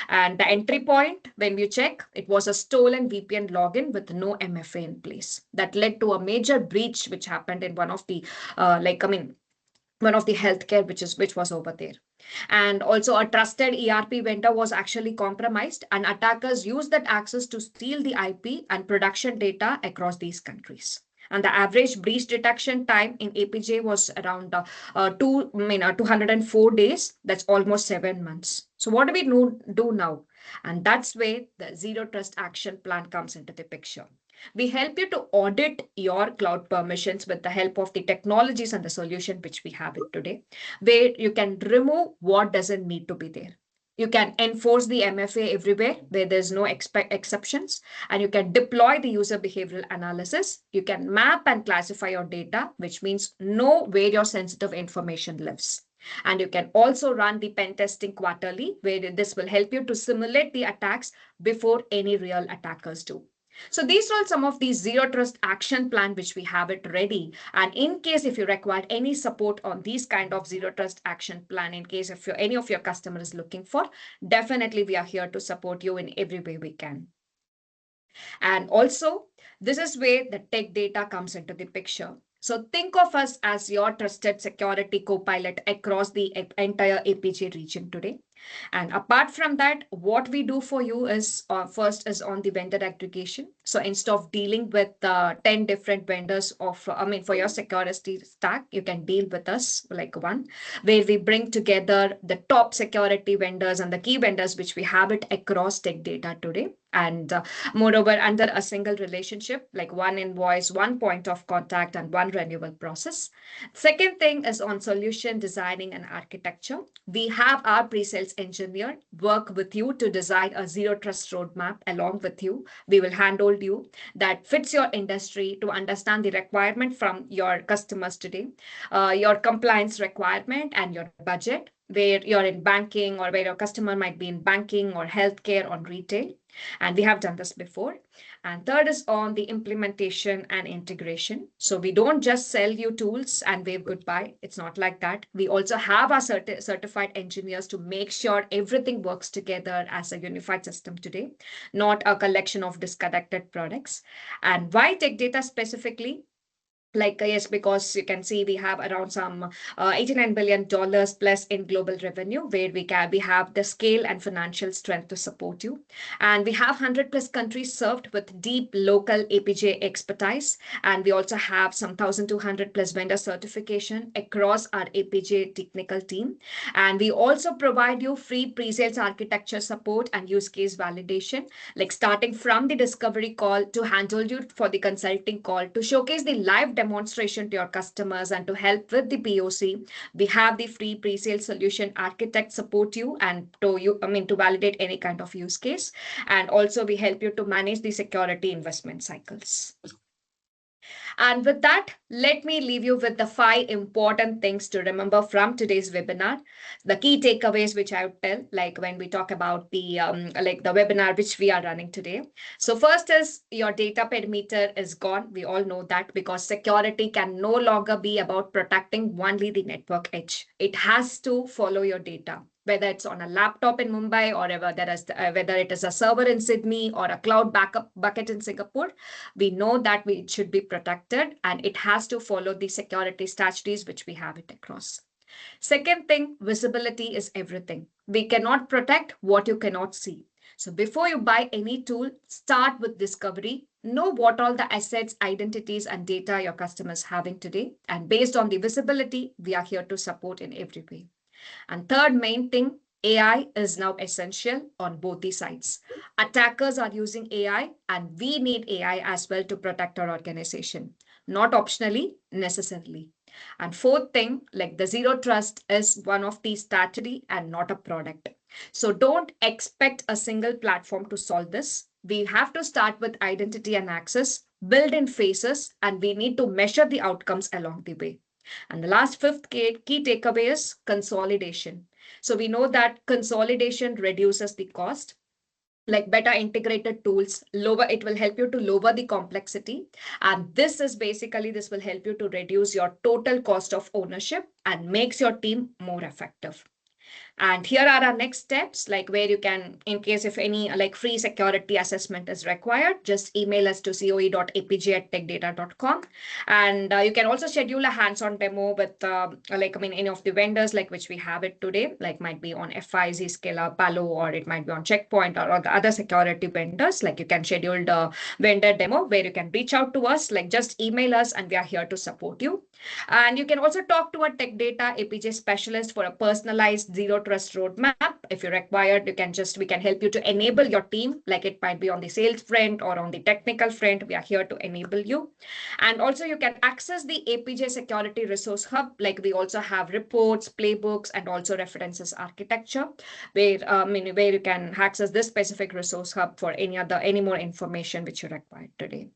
and the entry point, when we check, it was a stolen VPN login with no MFA in place. That led to a major breach which happened in one of the, one of the healthcare which was over there. And also a trusted ERP vendor was actually compromised, and attackers used that access to steal the IP and production data across these countries. And the average breach detection time in APJ was around 204 days. That's almost 7 months. So what do we do now? And that's where the zero trust action plan comes into the picture. We help you to audit your cloud permissions with the help of the technologies and the solution which we have it today, where you can remove what doesn't need to be there. You can enforce the MFA everywhere where there's no exceptions, and you can deploy the user behavioral analysis. You can map and classify your data, which means know where your sensitive information lives. And you can also run the pen testing quarterly, where this will help you to simulate the attacks before any real attackers do. So these are some of the zero trust action plan which we have it ready. And in case if you require any support on these kind of zero trust action plan, in case if any of your customer is looking for, definitely we are here to support you in every way we can. And also, this is where the tech data comes into the picture. So think of us as your trusted security co-pilot across the entire APJ region today. And apart from that, what we do for you is first is on the vendor aggregation. So instead of dealing with 10 different vendors for your security stack, you can deal with us like one, where we bring together the top security vendors and the key vendors which we have it across tech data today. And moreover, under a single relationship, like one invoice, one point of contact, and one renewal process. Second thing is on solution designing and architecture. We have our pre-sales engineer work with you to design a zero trust roadmap along with you. We will handhold you that fits your industry to understand the requirement from your customers today, your compliance requirement and your budget, where you're in banking or where your customer might be in banking or healthcare or retail. And we have done this before. And third is on the implementation and integration. So we don't just sell you tools and wave goodbye. It's not like that. We also have our certified engineers to make sure everything works together as a unified system today, not a collection of disconnected products. And why Tech Data specifically? Yes, because you can see we have around some $89 billion plus in global revenue, where we have the scale and financial strength to support you. And we have 100 plus countries served with deep local APJ expertise. And we also have some 1,200 plus vendor certification across our APJ technical team. And we also provide you free pre-sales architecture support and use case validation, like starting from the discovery call to handle you for the consulting call to showcase the live demonstration to your customers and to help with the POC. We have the free pre-sale solution architect support you and to validate any kind of use case. And also we help you to manage the security investment cycles. And with that, let me leave you with the 5 important things to remember from today's webinar. The key takeaways, which I would tell, like when we talk about the the webinar which we are running today. So first is your data perimeter is gone. We all know that, because security can no longer be about protecting only the network edge. It has to follow your data, whether it's on a laptop in Mumbai or whether it is a server in Sydney or a cloud backup bucket in Singapore. We know that it should be protected, and it has to follow the security strategies which we have it across. Second thing, visibility is everything. We cannot protect what you cannot see. So before you buy any tool, start with discovery. Know what all the assets, identities, and data your customers having today. And based on the visibility, we are here to support in every way. And third main thing, AI is now essential on both the sides. Attackers are using AI, and we need AI as well to protect our organization, not optionally, necessarily. And fourth thing, like the zero trust is one of the strategy and not a product. So don't expect a single platform to solve this. We have to start with identity and access, build in phases, and we need to measure the outcomes along the way. And the last fifth key takeaway is consolidation. So we know that consolidation reduces the cost, like better integrated tools, it will help you to lower the complexity. And this will help you to reduce your total cost of ownership and makes your team more effective. And here are our next steps, like where you can, in case if any free security assessment is required, just email us to coe.apj@techdata.com. And you can also schedule a hands-on demo with any of the vendors which we have it today, might be on F5, Zscaler, Palo, or it might be on Checkpoint or the other security vendors. You can schedule the vendor demo where you can reach out to us, just email us and we are here to support you. And you can also talk to a Tech Data APJ specialist for a personalized zero trust roadmap. If you're required, we can help you to enable your team, it might be on the sales front or on the technical front. We are here to enable you. And also you can access the APJ Security Resource Hub. We also have reports, playbooks, and also references architecture, where you can access this specific resource hub for any more information which you require today.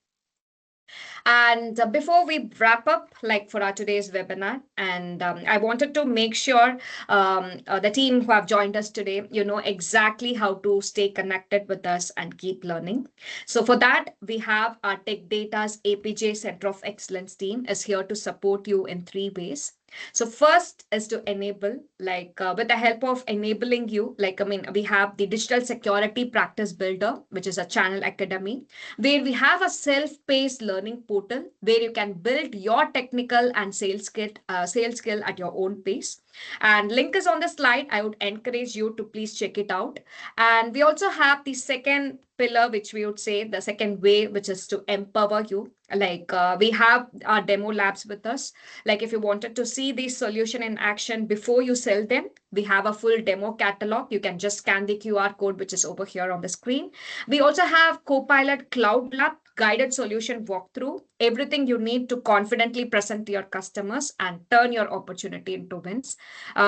And before we wrap up, for our today's webinar, and I wanted to make sure the team who have joined us today, you know exactly how to stay connected with us and keep learning. So for that, we have our Tech Data's APJ Center of Excellence team is here to support you in 3 ways. So first is to enable, with the help of enabling you, we have the Digital Security Practice Builder, which is a channel academy, where we have a self-paced learning portal where you can build your technical and sales skill at your own pace. And link is on the slide. I would encourage you to please check it out. And we also have the second pillar, which we would say the second way, which is to empower you. We have our demo labs with us. If you wanted to see the solution in action before you sell them, we have a full demo catalog. You can just scan the QR code, which is over here on the screen. We also have Copilot Cloud Lab guided solution walkthrough, everything you need to confidently present to your customers and turn your opportunity into wins.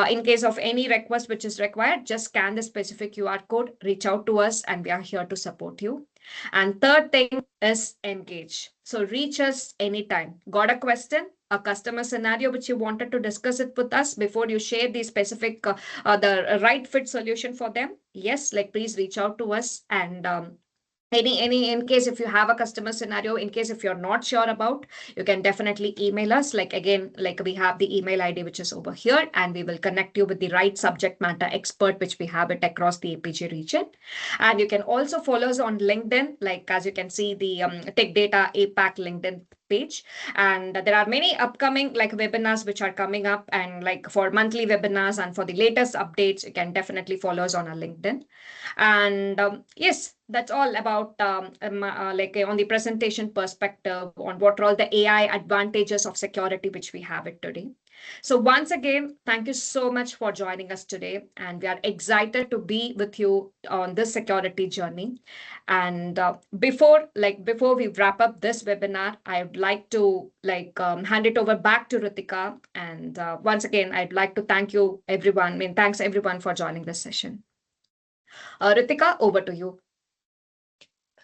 In case of any request which is required, just scan the specific QR code, reach out to us, and we are here to support you. And third thing is engage. So reach us anytime. Got a question, a customer scenario which you wanted to discuss it with us before you share the specific, the right fit solution for them? Yes, please reach out to us, and In case if you have a customer scenario, in case if you're not sure about, you can definitely email us. Like again, like we have the email ID which is over here, and we will connect you with the right subject matter expert, which we have it across the APJ region. And you can also follow us on LinkedIn, like as you can see the Tech Data APAC LinkedIn page. And there are many upcoming like webinars which are coming up, and like for monthly webinars and for the latest updates, you can definitely follow us on our LinkedIn. And yes, that's all about like on the presentation perspective on what are all the AI advantages of security which we have it today. So once again, thank you so much for joining us today, and we are excited to be with you on this security journey. And before we wrap up this webinar, I would like to hand it over back to Ritika. And once again, I'd like to thank you everyone. I mean, thanks everyone for joining this session. Ritika, over to you.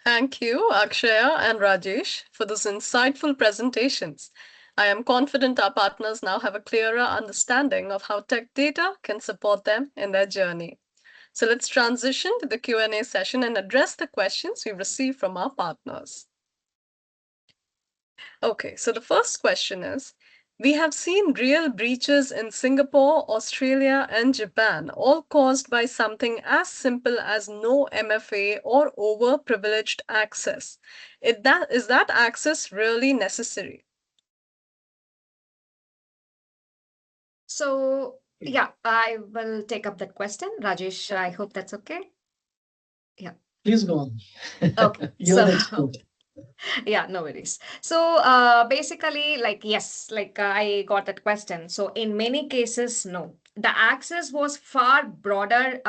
Thank you, Akshaya and Rajesh, for those insightful presentations. I am confident our partners now have a clearer understanding of how tech data can support them in their journey. So let's transition to the Q&A session and address the questions we've received from our partners. Okay, so the first question is, we have seen real breaches in Singapore, Australia, and Japan, all caused by something as simple as no MFA or overprivileged access. Is that access really necessary? So, yeah, I will take up that question. Rajesh, I hope that's okay. Yeah. Please go on. Okay. You're the expert. Yeah, no worries. So basically, like, yes, like I got that question. So in many cases, no. The access was far broader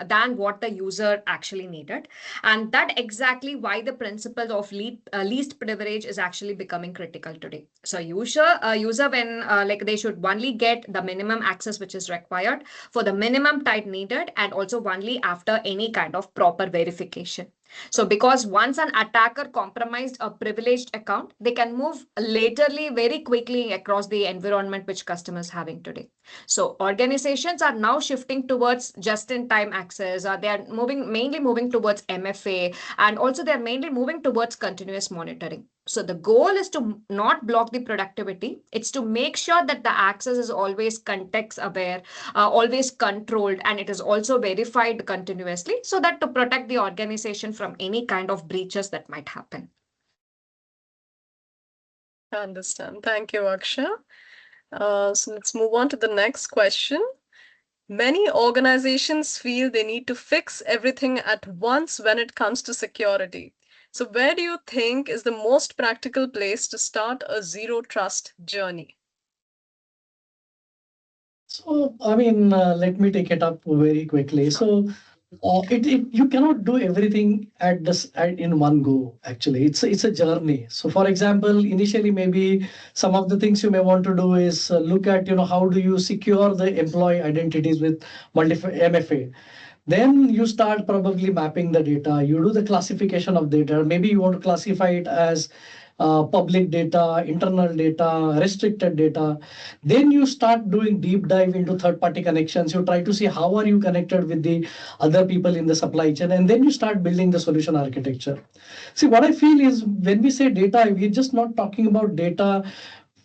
than what the user actually needed. And that exactly why the principle of least privilege is actually becoming critical today. So user when like they should only get the minimum access which is required for the minimum type needed, and also only after any kind of proper verification. So because once an attacker compromised a privileged account, they can move laterally very quickly across the environment which customers having today. So organizations are now shifting towards just-in-time access, or they are mainly moving towards MFA, and also they're mainly moving towards continuous monitoring. So the goal is to not block the productivity. It's to make sure that the access is always context aware, always controlled, and it is also verified continuously, so that to protect the organization from any kind of breaches that might happen. I understand. Thank you, Akshay. So let's move on to the next question. Many organizations feel they need to fix everything at once when it comes to security. So where do you think is the most practical place to start a zero trust journey? So, I mean, let me take it up very quickly. So, you cannot do everything in one go. Actually, it's a journey. So, for example, initially maybe some of the things you may want to do is look at how do you secure the employee identities with MFA. Then you start probably mapping the data. You do the classification of data. Maybe you want to classify it as public data, internal data, restricted data. Then you start doing deep dive into third-party connections. You try to see how are you connected with the other people in the supply chain, and then you start building the solution architecture. See, what I feel is when we say data, we're just not talking about data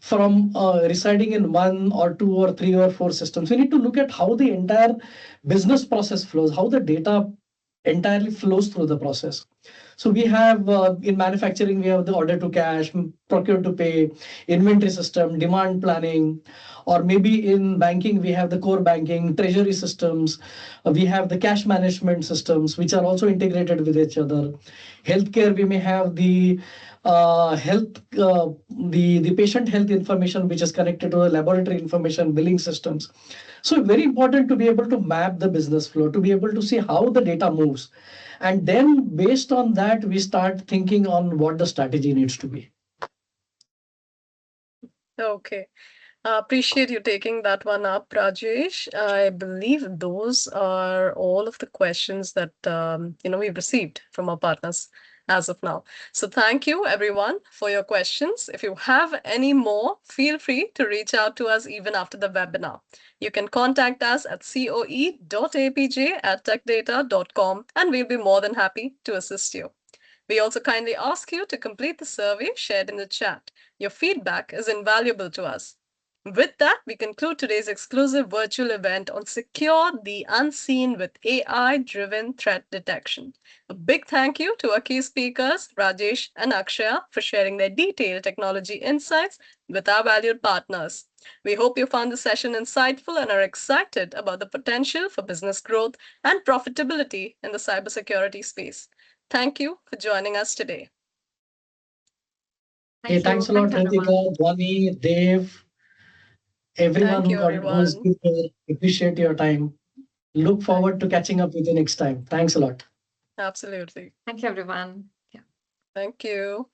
from residing in one or two or three or four systems. We need to look at how the entire business process flows, how the data entirely flows through the process. So we have in manufacturing, we have the order to cash, procure to pay, inventory system, demand planning, or maybe in banking, we have the core banking, treasury systems. We have the cash management systems, which are also integrated with each other. Healthcare, we may have the the patient health information, which is connected to the laboratory information, billing systems. So very important to be able to map the business flow, to be able to see how the data moves. And then based on that, we start thinking on what the strategy needs to be. Okay. Appreciate you taking that one up, Rajesh. I believe those are all of the questions that we've received from our partners as of now. So thank you everyone for your questions. If you have any more, feel free to reach out to us even after the webinar. You can contact us at coe.apj@techdata.com and we'll be more than happy to assist you. We also kindly ask you to complete the survey shared in the chat. Your feedback is invaluable to us. With that, we conclude today's exclusive virtual event on Secure the Unseen with AI-driven threat detection. A big thank you to our key speakers, Rajesh and Akshaya, for sharing their detailed technology insights with our valued partners. We hope you found the session insightful and are excited about the potential for business growth and profitability in the cybersecurity space. Thank you for joining us today. Hey, thanks a lot, Thanks, everyone. Ritika, Dhwani, Dave, everyone Thank you, who's everyone. here. Appreciate your time. Look forward to catching up with you next time. Thanks a lot. Absolutely. Thank you, everyone. Yeah. Thank you.